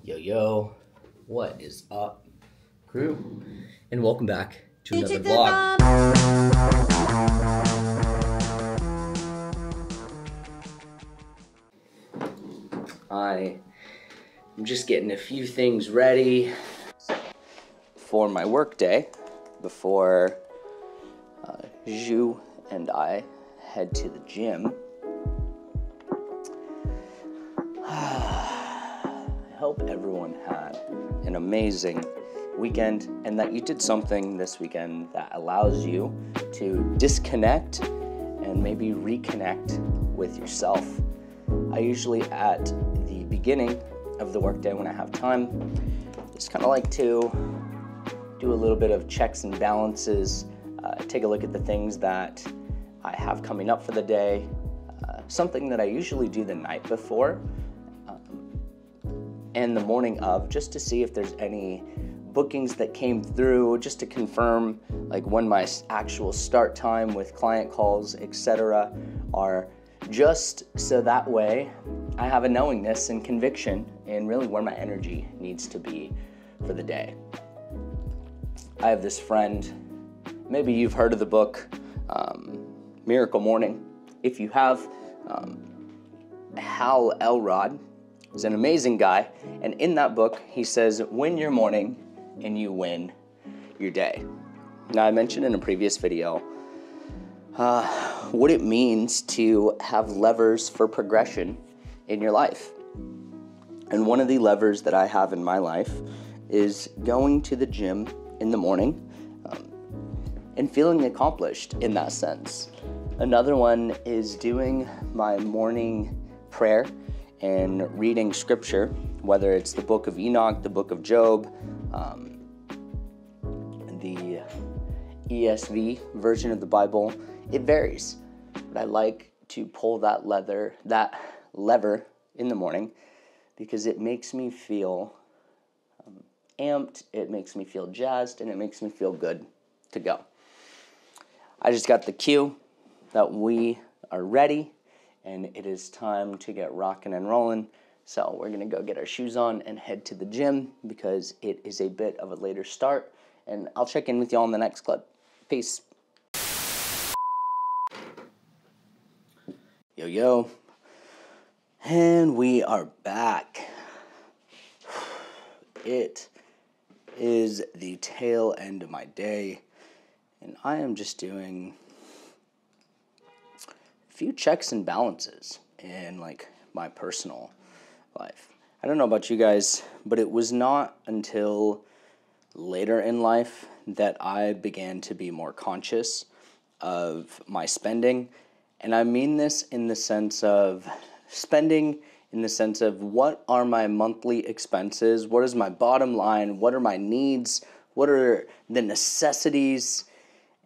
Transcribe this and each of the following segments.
Yo, yo, what is up, crew? And welcome back to another vlog. I am just getting a few things ready for my work day before Zhu and I head to the gym. I hope everyone had an amazing weekend and that you did something this weekend that allows you to disconnect and maybe reconnect with yourself. I usually, at the beginning of the workday when I have time, just kind of like to do a little bit of checks and balances, take a look at the things that I have coming up for the day, something that I usually do the night before and the morning of, just to see if there's any bookings that came through, just to confirm like when my actual start time with client calls, etc. are, just so that way I have a knowingness and conviction in really where my energy needs to be for the day. I have this friend, maybe you've heard of the book Miracle Morning. If you have, Hal Elrod is an amazing guy, and in that book he says, win your morning and you win your day. Now, I mentioned in a previous video what it means to have levers for progression in your life. And one of the levers that I have in my life is going to the gym in the morning and feeling accomplished in that sense. Another one is doing my morning prayer and reading scripture, whether it's the book of Enoch, the book of Job, the ESV version of the Bible. It varies, but I like to pull that lever in the morning because it makes me feel amped, it makes me feel jazzed, and it makes me feel good to go. I just got the cue that we are ready and it is time to get rocking and rolling. So we're gonna go get our shoes on and head to the gym because it is a bit of a later start, and I'll check in with y'all in the next clip. Peace. Yo, yo. And we are back. It is the tail end of my day, and I am just doing a few checks and balances in like my personal life. I don't know about you guys, but it was not until later in life that I began to be more conscious of my spending. And I mean this in the sense of spending in the sense of what are my monthly expenses, what is my bottom line, what are my needs, what are the necessities,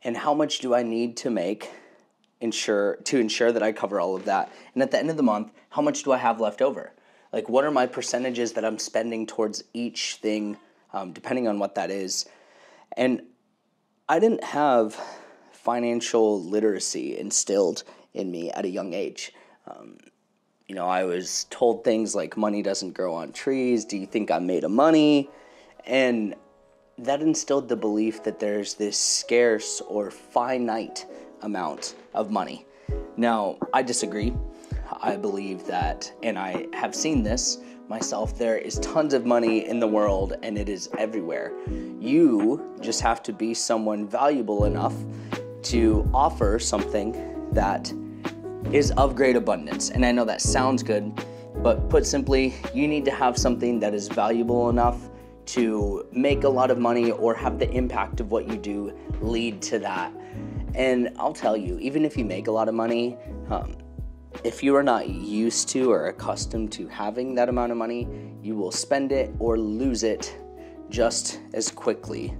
and how much do I need to make to ensure that I cover all of that. And at the end of the month, how much do I have left over? Like, what are my percentages that I'm spending towards each thing, depending on what that is. And I didn't have financial literacy instilled in me at a young age. I was told things like money doesn't grow on trees. Do you think I'm made of money? And that instilled the belief that there's this scarce or finite amount of money. Now, I disagree. I believe that, and I have seen this myself, there is tons of money in the world and it is everywhere. You just have to be someone valuable enough to offer something that is of great abundance. And I know that sounds good, but put simply, you need to have something that is valuable enough to make a lot of money or have the impact of what you do lead to that. And I'll tell you, even if you make a lot of money, if you are not used to or accustomed to having that amount of money, you will spend it or lose it just as quickly.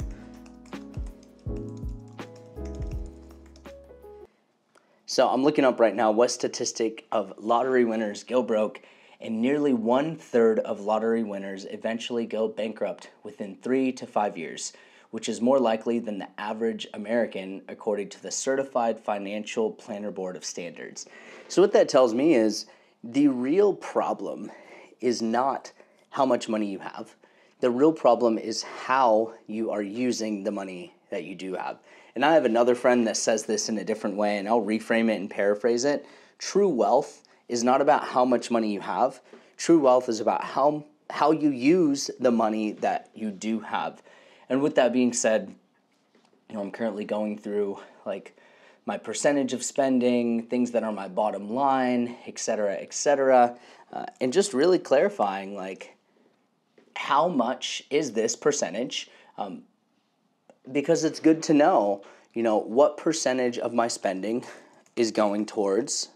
So I'm looking up right now what statistic of lottery winners go broke, and nearly 1/3 of lottery winners eventually go bankrupt within 3 to 5 years, which is more likely than the average American, according to the Certified Financial Planner Board of Standards. So what that tells me is the real problem is not how much money you have. The real problem is how you are using the money that you do have. And I have another friend that says this in a different way, and I'll reframe it and paraphrase it. True wealth is not about how much money you have. True wealth is about how you use the money that you do have. And with that being said, I'm currently going through like my percentage of spending, things that are my bottom line, etc., and just really clarifying like how much is this percentage, because it's good to know, what percentage of my spending is going towards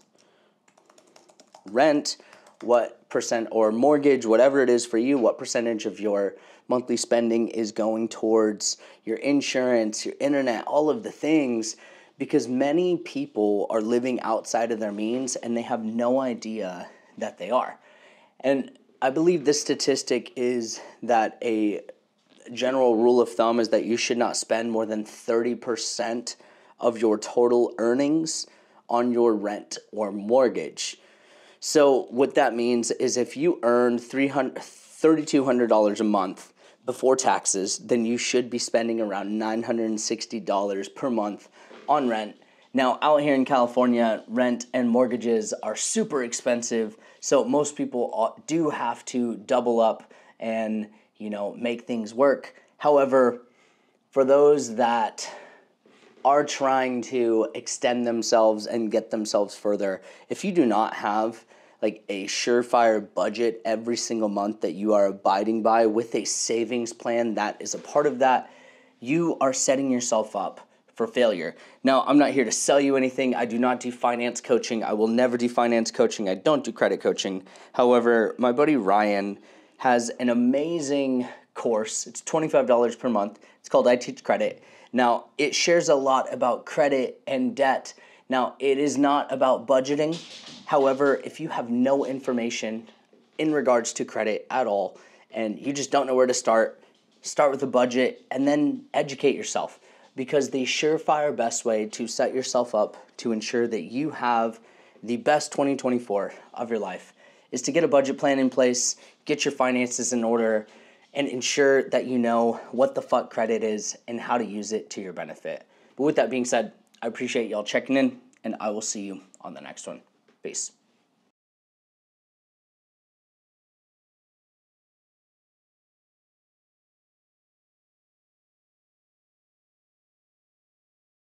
rent, what percent, or mortgage, whatever it is for you, what percentage of your monthly spending is going towards your insurance, your internet, all of the things, because many people are living outside of their means and they have no idea that they are. And I believe this statistic is that a general rule of thumb is that you should not spend more than 30% of your total earnings on your rent or mortgage. So what that means is if you earn $3,200 a month before taxes, then you should be spending around $960 per month on rent. Now, out here in California, rent and mortgages are super expensive, so most people do have to double up and, make things work. However, for those that are trying to extend themselves and get themselves further, if you do not have like a surefire budget every single month that you are abiding by with a savings plan that is a part of that, you are setting yourself up for failure. Now, I'm not here to sell you anything. I do not do finance coaching. I will never do finance coaching. I don't do credit coaching. However, my buddy Ryan has an amazing course. It's $25 per month. It's called I Teach Credit. Now, it shares a lot about credit and debt. Now, it is not about budgeting. However, if you have no information in regards to credit at all, and you just don't know where to start with a budget and then educate yourself. Because the surefire best way to set yourself up to ensure that you have the best 2024 of your life is to get a budget plan in place, get your finances in order, and ensure that you know what the fuck credit is and how to use it to your benefit. But with that being said, I appreciate y'all checking in, and I will see you on the next one. Peace.